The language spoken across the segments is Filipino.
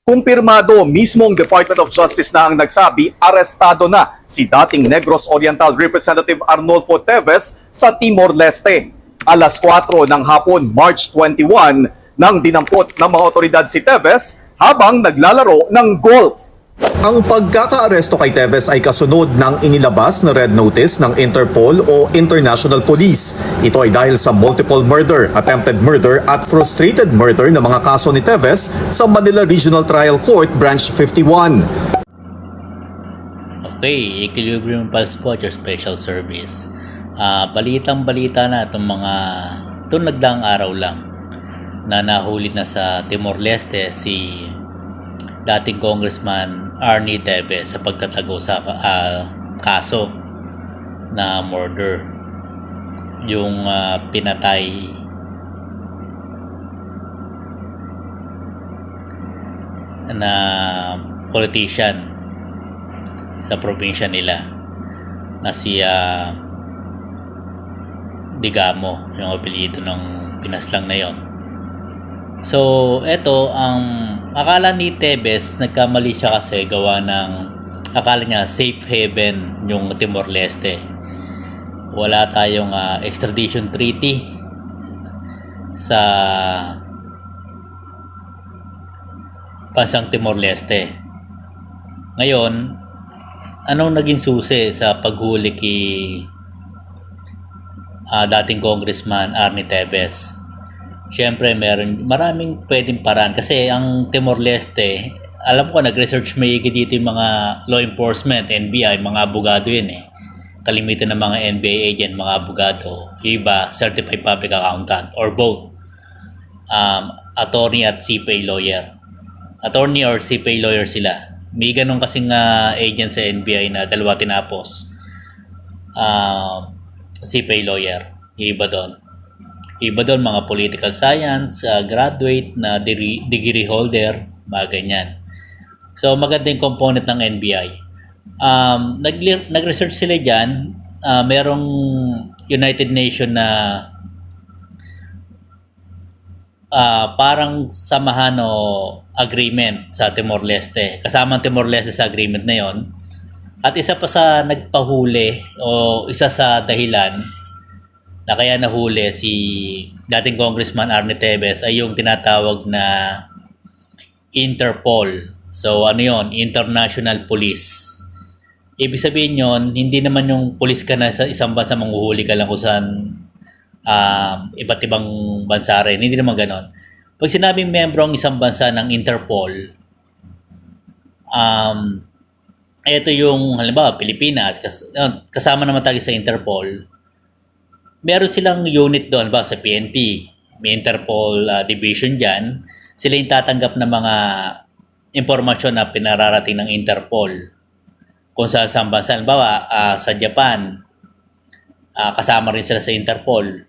Kumpirmado mismong Department of Justice na ang nagsabi, arestado na si dating Negros Oriental Representative Arnolfo Teves sa Timor-Leste. Alas 4 ng hapon, March 21, nang dinampot ng mga otoridad si Teves habang naglalaro ng golf. Ang pagkakaaresto kay Teves ay kasunod ng inilabas na red notice ng Interpol o International Police. Ito ay dahil sa multiple murder, attempted murder at frustrated murder na mga kaso ni Teves sa Manila Regional Trial Court Branch 51. Okay, Equilibrium Pulse po, your special service. Balitang-balita na itong nagdaang araw lang na nahuli na sa Timor-Leste si dating Congressman Arnie Teves sa pagtatago sa kaso na murder. Yung pinatay na politician sa probinsya nila na si Digamo, yung apelyido ng pinaslang na yon. So, eto ang akala ni Teves, nagkamali siya kasi gawa ng akala niya safe haven yung Timor-Leste. Wala tayong extradition treaty sa bansang Timor-Leste. Ngayon, anong naging susi sa paghuli kay dating Congressman Arnie Teves? Siyempre, maraming pwedeng paraan kasi ang Timor-Leste, alam ko nag-research maigi dito yung mga law enforcement, NBI, mga abogado yun eh. Kalimitan ng mga NBA agent, mga abogado, iba, certified public accountant, or both. Attorney at CPA lawyer. Attorney or CPA lawyer sila. May ganun kasing agent sa NBI na dalawa tinapos. CPA lawyer, iba doon. Iba doon mga political science, graduate na degree holder, mga ganyan. So maganda yung component ng NBI. Nag-research sila dyan. Merong United Nations na parang samahan o agreement sa Timor-Leste. Kasama ang Timor-Leste sa agreement na yon. At isa pa sa nagpahuli o isa sa dahilan na kaya nahuli si dating Congressman Arnie Teves ay yung tinatawag na Interpol. So ano yon? International Police. Ibig sabihin yon, hindi naman yung police ka na sa isang bansa manghuhuli ka lang kung saan iba't ibang bansa rin. Hindi naman ganon. Pag sinabing membro ang isang bansa ng Interpol, ito yung halimbawa Pilipinas, kasama naman tayo sa Interpol. Meron silang unit doon ba sa PNP, may Interpol division dyan. Sila yung tatanggap ng mga impormasyon na pinararating ng Interpol kung saan bansa. Halimbawa, sa Japan, kasama rin sila sa Interpol.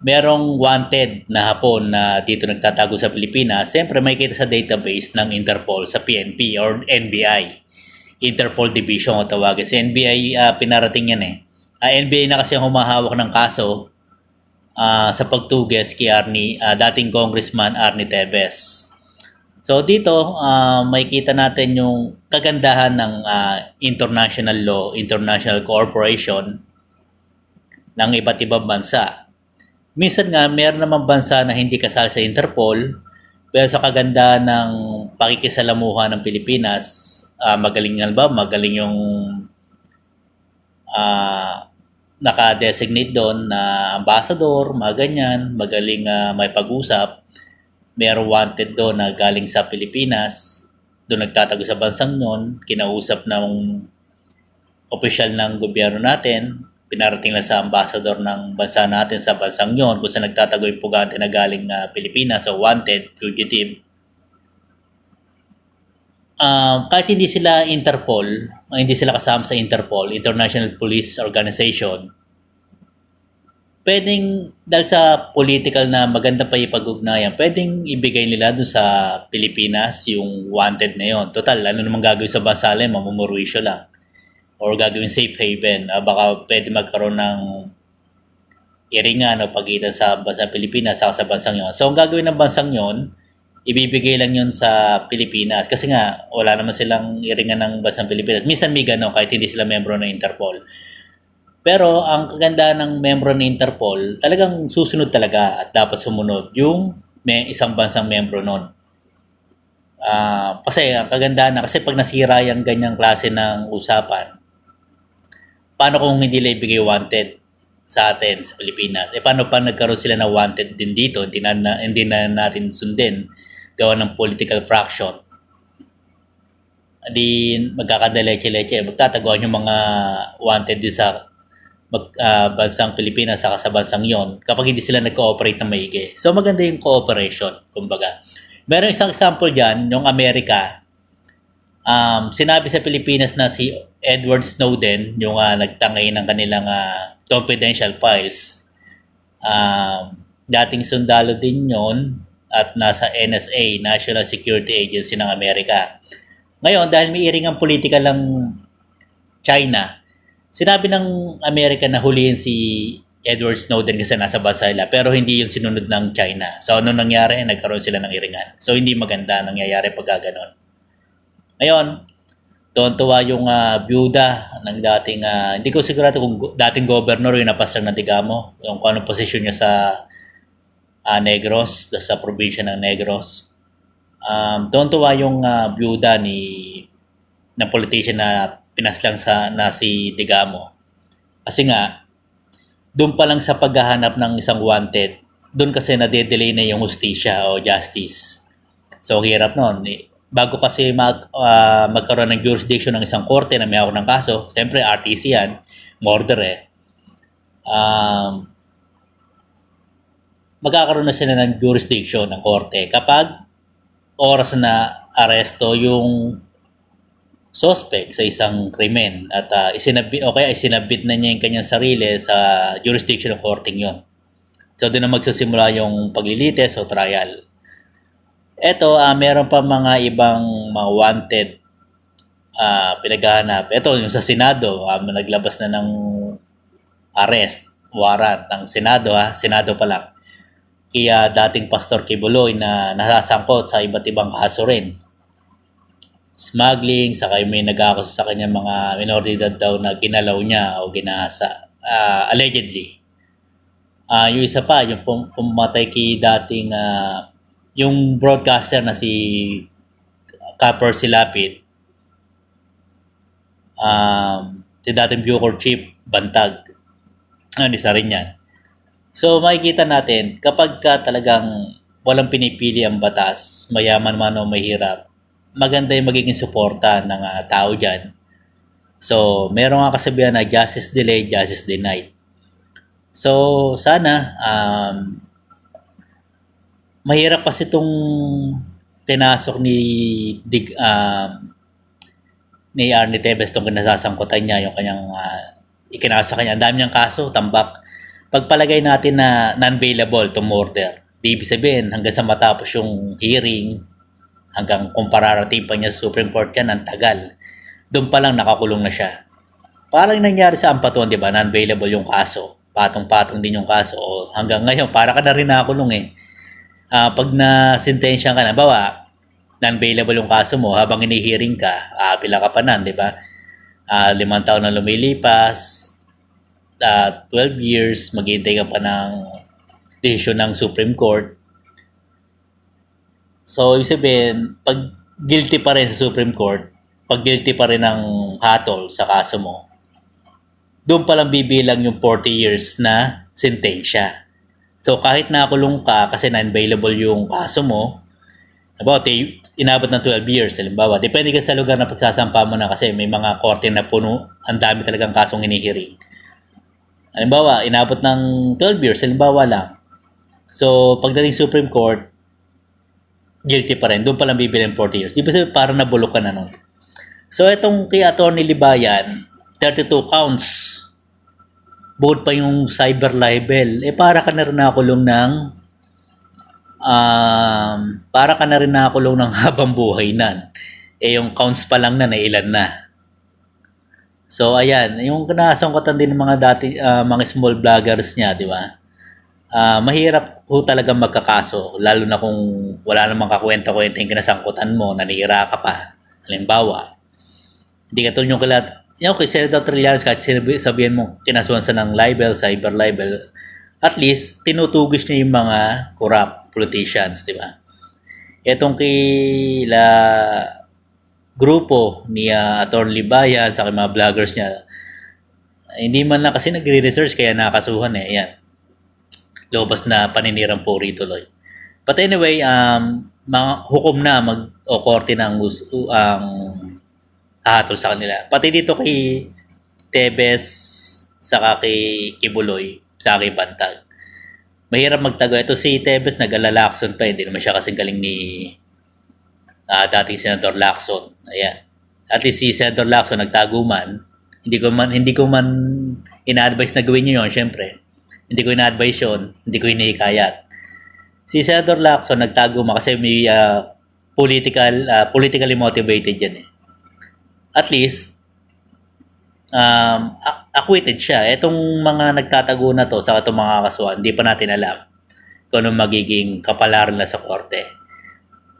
Merong wanted na Hapon na dito nagtatago sa Pilipinas. Siyempre, may kita sa database ng Interpol sa PNP or NBI. Interpol Division o tawagin. Sa NBI, pinarating yan eh. NBI na kasi ang humahawak ng kaso sa pagtuges kay dating Congressman Arnie Teves. So dito, makikita natin yung kagandahan ng international law, international cooperation ng iba't ibang bansa. Minsan nga, meron namang bansa na hindi kasali sa Interpol, pero sa kagandahan ng pakikisalamuha ng Pilipinas, magaling yung naka-designate doon na ambassador, mga ganyan, magaling may pag-usap. Mayroong wanted doon na galing sa Pilipinas, doon nagtatago sa bansang yon, kinausap ng opisyal ng gobyerno natin, pinarating lang sa ambassador ng bansa natin sa bansang yon, kung saan nagtatago yung pugante na galing Pilipinas, so wanted, fugitive. Kahit hindi sila Interpol, hindi sila kasama sa Interpol, International Police Organization, pwedeng, dahil sa political na maganda pa ipag-ugnayan, pwedeng ibigay nila doon sa Pilipinas yung wanted na yon. Total, ano naman gagawin sa bansa nila, mamumurwisyo lang. Or gagawin safe haven. Baka pwede magkaroon ng iringan o pagitan sa bansang Pilipinas sa bansang yon. So, ang gagawin ng bansang yon, ibibigay lang yun sa Pilipinas. Kasi nga, wala naman silang iringan ng bansang Pilipinas. Minsan may gano'n kahit hindi sila membro ng Interpol. Pero ang kagandaan ng membro ng Interpol, talagang susunod talaga at dapat sumunod yung may isang bansang membro nun. Kasi ang kagandaan na, kasi pag nasira yung ganyang klase ng usapan, paano kung hindi nila ibigay wanted sa atin, sa Pilipinas? Paano pa nagkaroon sila na wanted din dito? Hindi na natin sundin gawa ng political fraction. Hindi magkakadaleche-leche. Magtataguan yung mga wanted din sa bansang Pilipinas saka sa bansang yon kapag hindi sila nag-cooperate na maigi. So maganda yung cooperation, kumbaga. Meron isang example dyan, yung Amerika. Sinabi sa Pilipinas na si Edward Snowden, yung nagtangay ng kanilang confidential files. Dating sundalo din yon at nasa NSA, National Security Agency ng Amerika. Ngayon, dahil may iringang politika lang China, sinabi ng Amerika na huliin si Edward Snowden kasi nasa bansa nila, pero hindi yung sinunod ng China. So, ano nangyari? Nagkaroon sila ng iringan. So, hindi maganda nangyayari pagka ganon. Ngayon, tuwan-tuwa yung byuda ng dating, hindi ko sigurado kung dating governor yung napas lang ng Digamo, yung kung anong posisyon niya sa Negros, sa probinsya ng Negros. Tuwan-tuwa yung byuda ng politician na pinaslang na si Digamo. Kasi nga, doon pa lang sa paghahanap ng isang wanted, doon kasi nade-delay na yung hustisya o justice. So, hirap nun. Bago kasi magkaroon ng jurisdiction ng isang korte na may hawak ng kaso, siyempre RTC yan, murder magkakaroon na sila ng jurisdiction ng korte kapag oras na aresto yung suspect sa isang krimen at isinabit na niya yung kanyang sarili sa jurisdiction ng korting yon. So doon na magsisimula yung paglilitis o trial. Ito, meron pa mga ibang mga wanted pinaghahanap. Ito, yung sa Senado, naglabas na ng arrest warrant ng Senado, Senado pa lang. Kaya dating Pastor Kibuloy na nasasangkot sa iba't ibang kaso rin. Smuggling, saka may nag-aakusa sa kanya mga minor de edad daw na ginalaw niya o ginahasa. Allegedly. Yung isa pa, yung pumatay kay dating yung broadcaster na si Kapper Silapit, si dating Bucor Chief Bantag. Isa rin yan. So makikita natin, kapag talagang walang pinipili ang batas, mayaman man o mahirap, maganda yung magiging suporta ng tao dyan. So, meron nga kasabihan na justice delayed, justice denied. So, sana, mahirap kasi itong pinasok ni Arnie Tevez itong kinasasangkutan niya, yung kanyang ikinasa kanya. Ang dami niyang kaso, tambak. Pagpalagay natin na non-bailable to murder, di ibig sabihin hanggang sa matapos yung hearing, hanggang kung pararating pa niya sa Supreme Court yan, ang tagal. Doon pa lang nakakulong na siya. Parang nangyari sa Ampatuan, di ba? Non-bailable yung kaso. Patong-patong din yung kaso. O hanggang ngayon, para ka na rin nakakulong eh. Pag na-sentensya ka na, bawa, non-bailable yung kaso mo, habang ini-hearing ka, pila ka pa nan, di ba? 5 taon na lumilipas, 12 years, maghihintay ka pa ng desisyon ng Supreme Court. So, ibig sabihin, pag guilty pa rin sa Supreme Court, pag guilty pa rin ng hatol sa kaso mo, doon palang bibilang yung 40 years na sentensya. So, kahit nakulong ka kasi non-bailable yung kaso mo, about inabot ng 12 years, halimbawa, depende ka sa lugar na pagsasampa mo na kasi may mga korte na puno, ang dami talagang kasong hinihiring. Halimbawa, inabot ng 12 years, halimbawa lang. So, pagdating Supreme Court, guilty pa rin. Doon palang bibilang 40 years. Di ba sabi, parang nabulok ka na nun. So, itong kay Atty. Libayan, 32 counts. Bukod pa yung cyber libel. Para ka na rin nakakulong ng habang buhay na. Yung counts pa lang na ilan na. So, ayan. Yung kinasangkutan din ng mga mga small vloggers niya, di ba? mahirap po talaga magkakaso, lalo na kung wala namang kakwenta-kwenta yung kinasangkutan mo, nanira ka pa. Halimbawa, hindi ka tulad yung kay Senator Trillanes, kahit sabihin mo, kinasuhan sa ng libel, cyber libel, at least, tinutugis niya yung mga corrupt politicians, di ba? Etong kila grupo ni Atty. Bayan sa mga vloggers niya, hindi man lang kasi nagre-research kaya nakakasuhan eh. Ayan. Lobas na paninirang puri tuloy. But anyway, mga hukom na o korte na ang hahatol sa kanila. Pati dito kay Tebes saka kay Kibuloy, sa kay Bantag. Mahirap magtago. Ito si Tebes nag-alalakson pa. Hindi naman siya kasing galing ni dating Senator Lacson. Ayan. At least si Senator Lacson nagtago man. Hindi ko man ina-advise na gawin niyo 'yon, syempre. Hindi ko ina-advise 'yon, hindi ko hinihikayat. Si Senator Lacson nagtago man kasi may politically motivated 'yan eh. At least acquitted siya. Etong mga nagtatago na to sa itong mga kasuhan, hindi pa natin alam kung anong magiging kapalaran na sa korte.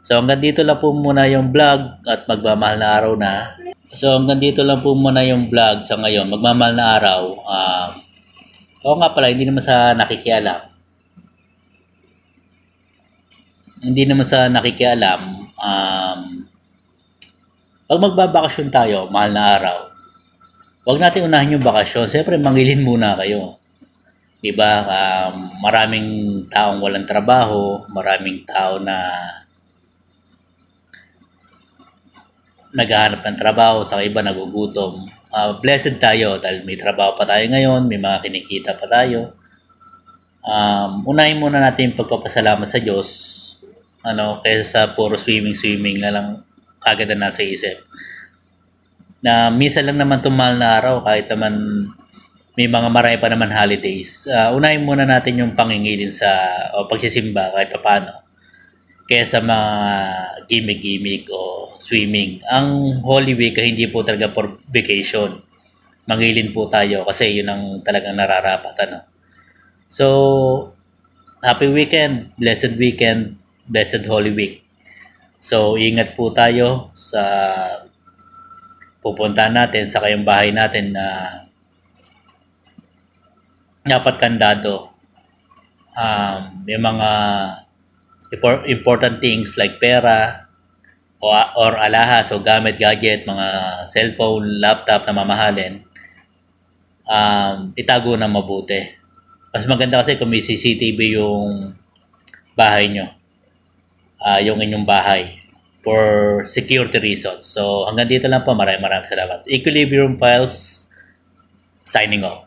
So hanggang dito lang po muna yung vlog at magmamahal na araw na. So hanggang dito lang po muna yung vlog sa ngayon, magmamahal na araw. Oo nga pala, hindi naman sa nakikialam. Hindi naman sa nakikialam. Pag magbabakasyon tayo, mahal na araw, huwag natin unahin yung bakasyon. Siyempre, mangilin muna kayo. Diba? Maraming taong walang trabaho, maraming tao na naghahanap ng trabaho, sa iba nagugutom. Blessed tayo dahil may trabaho pa tayo ngayon, may mga kinikita pa tayo. Unahin muna natin yung pagpapasalamat sa Diyos, kaysa sa puro swimming na lang agad na nasa isip. Na minsan lang naman itong mahal na araw, kahit naman may mga marami pa naman holidays. Unahin muna natin yung pangingilin o pagsisimba kahit paano. Kaya sa mga gimmick o swimming. Ang Holy Week ay hindi po talaga for vacation. Mangilin po tayo kasi yun ang talagang nararapat. So, happy weekend, blessed Holy Week. So, ingat po tayo sa pupuntahan natin sa kayong bahay natin na dapat kandado. Yung mga important things like pera or alahas o gamit, gadget, mga cellphone, laptop na mamahalin, itago na mabuti. Mas maganda kasi kung may CCTV yung bahay nyo, yung inyong bahay, for security reasons. So hanggang dito lang po. Maraming salamat. Equilibrium Files signing off.